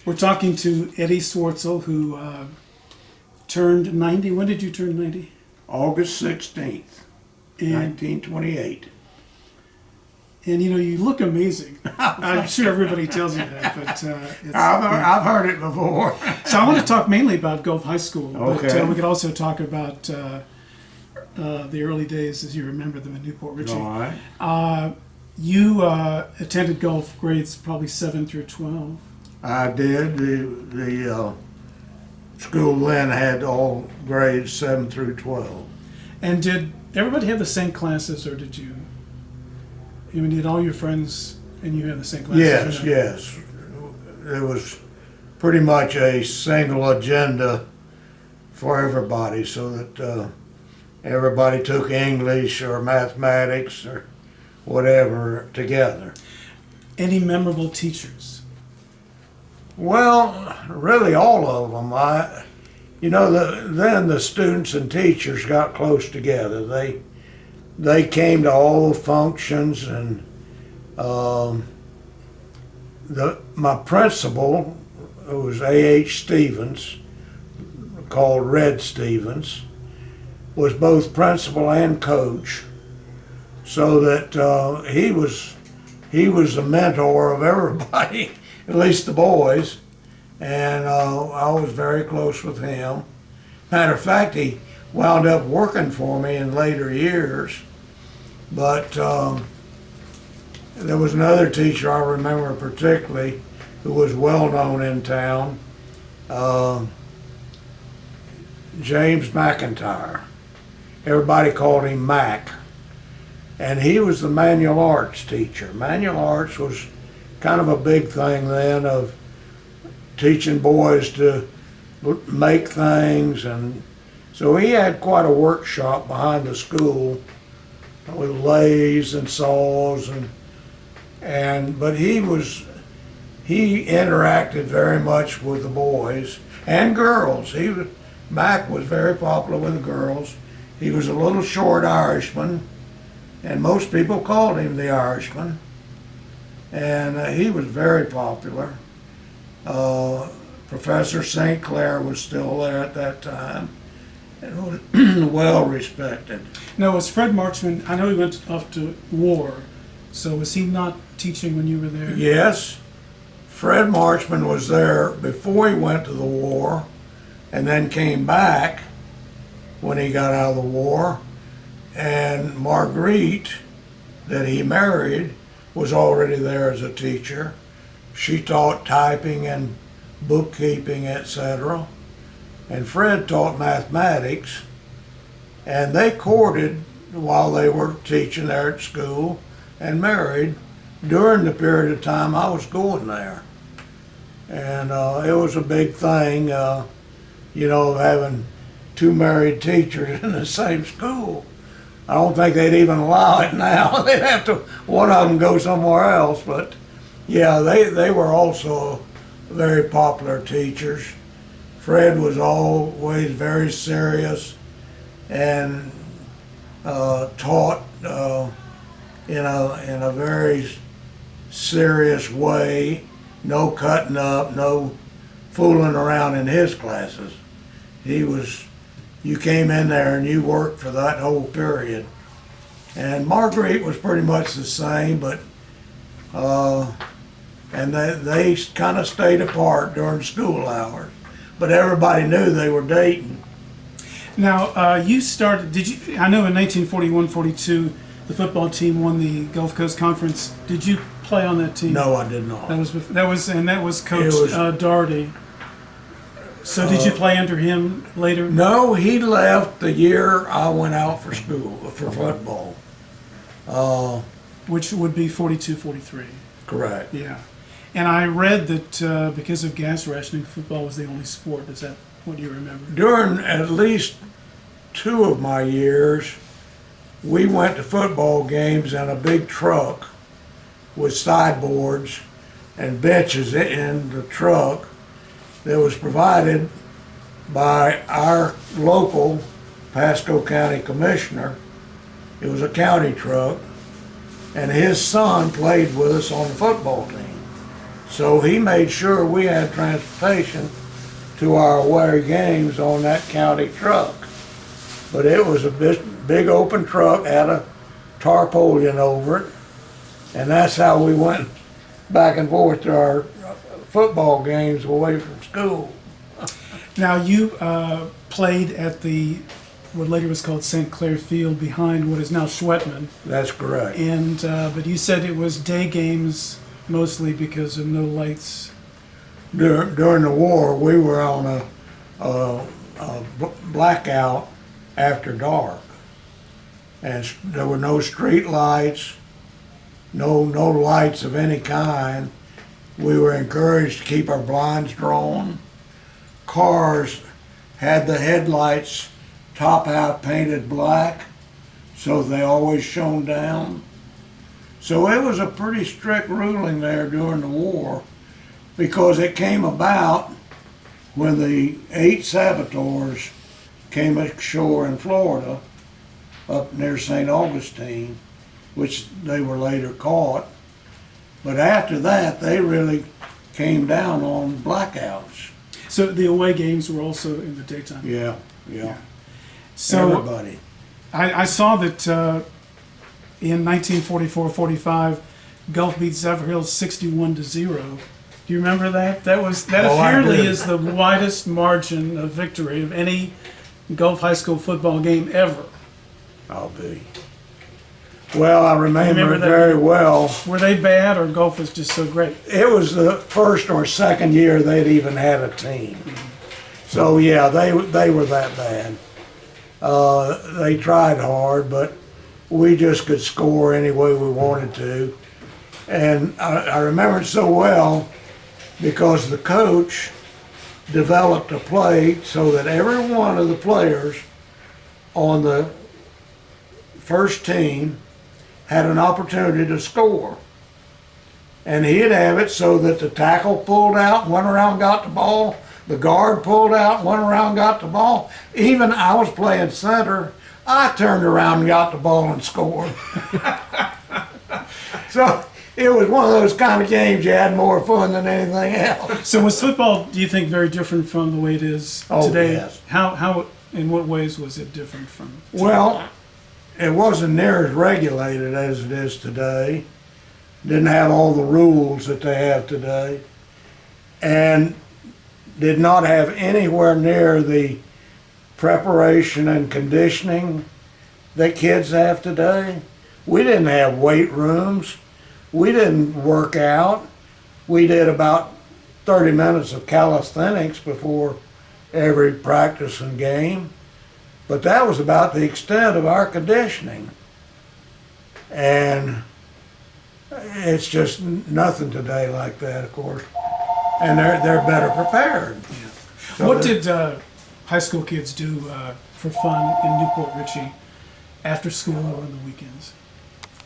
We're talking to Eddie Swartsel, who turned 90. When did you turn 90? August 16th, And 1928. you look amazing. I'm sure everybody tells you that, but I've heard it before. So I want to talk mainly about Gulf High School, but Okay. we could also talk about the early days as you remember them in Newport Richey. All right. You attended Gulf grades probably 7 through 12. I did. The school then had all grades 7 through 12. And did everybody have the same classes, or did did all your friends and you have the same classes? Yes, yes. It was pretty much a single agenda for everybody, so that everybody took English or mathematics or whatever together. Any memorable teachers? Well, really all of them. Then the students and teachers got close together. They came to all the functions, and my principal, who was A.H. Stevens, called Red Stevens, was both principal and coach, so that he was the mentor of everybody, at least the boys, and I was very close with him. Matter of fact, he wound up working for me in later years, but there was another teacher I remember particularly who was well known in town, James McIntyre. Everybody called him Mac. And he was the manual arts teacher. Manual arts was kind of a big thing then, of teaching boys to make things, and so he had quite a workshop behind the school with lathes and saws, but he interacted very much with the boys and girls. Mac was very popular with the girls. He was a little short Irishman, and most people called him the Irishman. And he was very popular. Professor St. Clair was still there at that time, and was well respected. Now, was Fred Marchman, I know he went off to war, so was he not teaching when you were there? Yes, Fred Marchman was there before he went to the war, and then came back when he got out of the war. And Marguerite, that he married, was already there as a teacher. She taught typing and bookkeeping, etc. And Fred taught mathematics, and they courted while they were teaching there at school and married during the period of time I was going there. And it was a big thing, having two married teachers in the same school. I don't think they'd even allow it now. They'd have to, one of them go somewhere else. But yeah, they were also very popular teachers. Fred was always very serious and taught in a very serious way. No cutting up, no fooling around in his classes. You came in there and you worked for that whole period. And Marguerite was pretty much the same, but and they kind of stayed apart during school hours. But everybody knew they were dating. Now, you started, I know in 1941-42, the football team won the Gulf Coast Conference. Did you play on that team? No, I did not. That was Coach Daugherty. So did you play under him later? No, he left the year I went out for school, for football. Which would be 42-43. Correct. Yeah. And I read that because of gas rationing, football was the only sport. Is that what you remember? During at least 2 of my years, we went to football games in a big truck with sideboards and benches in the truck that was provided by our local Pasco County Commissioner. It was a county truck, and his son played with us on the football team. So he made sure we had transportation to our away games on that county truck. But it was a big open truck, had a tarpaulin over it, and that's how we went back and forth to our football games away from school. Now you played at what later was called St. Clair Field behind what is now Schwetman, That's correct. and but you said it was day games mostly because of no lights. During the war, we were on a blackout after dark, and there were no street lights, no lights of any kind. We were encouraged to keep our blinds drawn. Cars had the headlights top out painted black, so they always shone down. So it was a pretty strict ruling there during the war, because it came about when the 8 saboteurs came ashore in Florida, up near St. Augustine, which they were later caught. But after that, they really came down on blackouts. So the away games were also in the daytime. Yeah. So Everybody. I saw that in 1944-45, Gulf beat Zephyrhills 61-0. Do you remember that? That apparently is the widest margin of victory of any Gulf high school football game ever. I'll be. Well, I remember it that? very well. Were they bad, or Gulf was just so great? It was the first or second year they'd even had a team. So yeah, they were that bad. They tried hard, but we just could score any way we wanted to. And I remember it so well because the coach developed a play so that every one of the players on the first team had an opportunity to score. And he'd have it so that the tackle pulled out, went around, got the ball, the guard pulled out, went around, got the ball. Even I was playing center, I turned around and got the ball and scored. So it was one of those kind of games you had more fun than anything else. So was football, do you think, very different from the way it is today? Yes. How, in what ways was it different from today? Well, it wasn't near as regulated as it is today. Didn't have all the rules that they have today. And did not have anywhere near the preparation and conditioning that kids have today. We didn't have weight rooms. We didn't work out. We did about 30 minutes of calisthenics before every practice and game. But that was about the extent of our conditioning. And it's just nothing today like that, of course. And they're better prepared. Yeah. So What did high school kids do for fun in Newport Richey after school or on the weekends?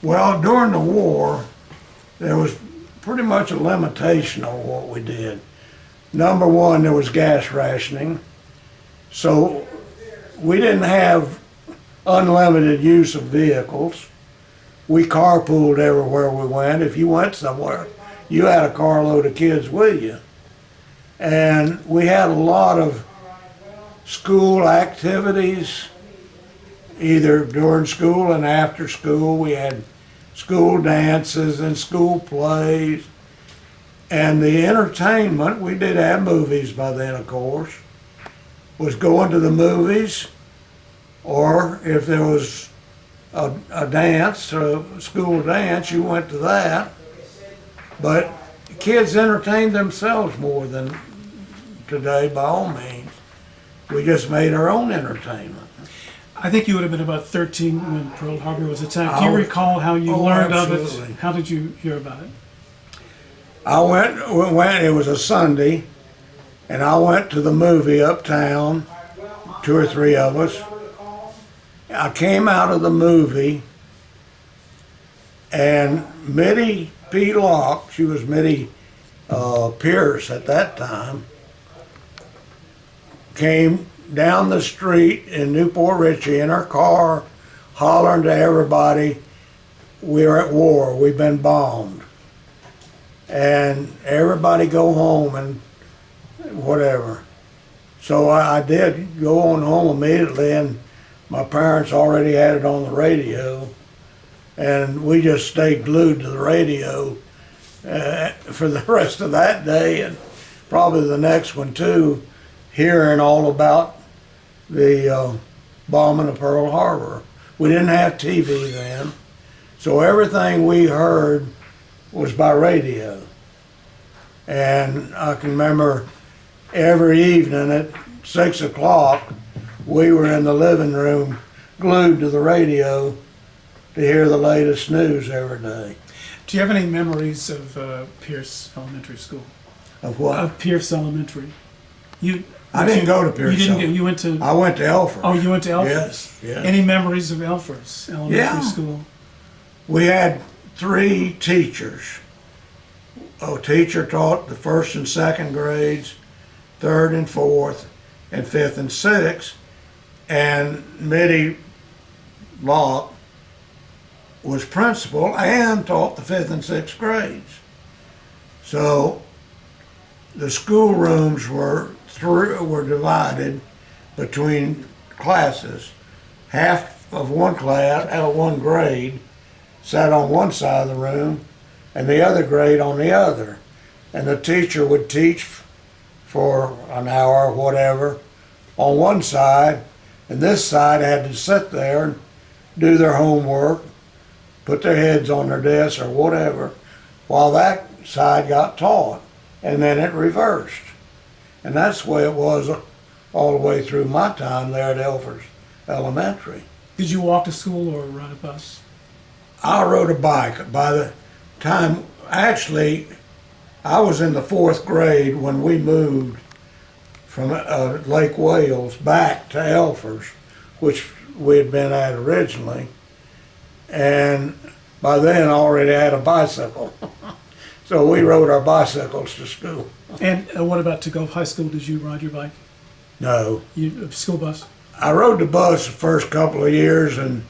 Well, during the war, there was pretty much a limitation on what we did. Number one, there was gas rationing. So we didn't have unlimited use of vehicles. We carpooled everywhere we went. If you went somewhere, you had a carload of kids with you. And we had a lot of school activities, either during school and after school. We had school dances and school plays. And the entertainment, we did have movies by then, of course, was going to the movies, or if there was a dance, a school dance, you went to that. But kids entertained themselves more than today, by all means. We just made our own entertainment. I think you would have been about 13 when Pearl Harbor was attacked. Do you Oh, recall how you learned of absolutely. it? How did you hear about it? I went, it was a Sunday, and I went to the movie uptown, 2 or 3 of us. I came out of the movie, and Mitty P. Locke, she was Mitty Pierce at that time, came down the street in Newport Richey in her car, hollering to everybody, we're at war, we've been bombed. and everybody go home and whatever. So I did go on home immediately, and my parents already had it on the radio, and we just stayed glued to the radio for the rest of that day and probably the next one too, hearing all about the bombing of Pearl Harbor. We didn't have TV then, so everything we heard was by radio. And I can remember every evening at 6 o'clock, we were in the living room glued to the radio to hear the latest news every day. Do you have any memories of Pierce Elementary School? Of what? Of Pierce Elementary. I didn't go to Pierce. You didn't go. You went to. I went to Elford. Oh, you went to Elford. Yes. Yes. Any memories of Elford's Elementary Yeah. School? We had 3 teachers. A teacher taught the 1st and 2nd grades, 3rd and 4th, and 5th and 6th, and Mitty Locke was principal and taught the 5th and 6th grades. So the schoolrooms were divided between classes. Half of one class, out of one grade, sat on one side of the room, and the other grade on the other. And the teacher would teach for an hour or whatever on one side, and this side had to sit there and do their homework, put their heads on their desks or whatever, while that side got taught, and then it reversed. And that's the way it was all the way through my time there at Elford Elementary. Did you walk to school or ride a bus? I rode a bike. By the time, actually, I was in the 4th grade when we moved from Lake Wales back to Elford, which we had been at originally. And by then I already had a bicycle. So we rode our bicycles to school. And what about to Gulf High School? Did you ride your bike? No. School bus? I rode the bus the first couple of years, and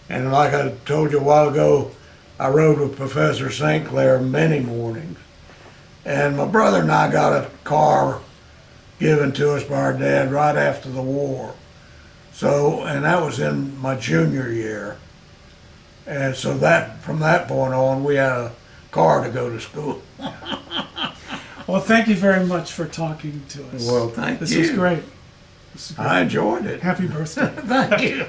like I told you a while ago, I rode with Professor St. Clair many mornings. And my brother and I got a car given to us by our dad right after the war. So, and that was in my junior year. And so that, from that point on, we had a car to go to school. Well, thank you very much for talking to us. Well, thank you. This was great. I enjoyed it. Happy birthday. Thank you.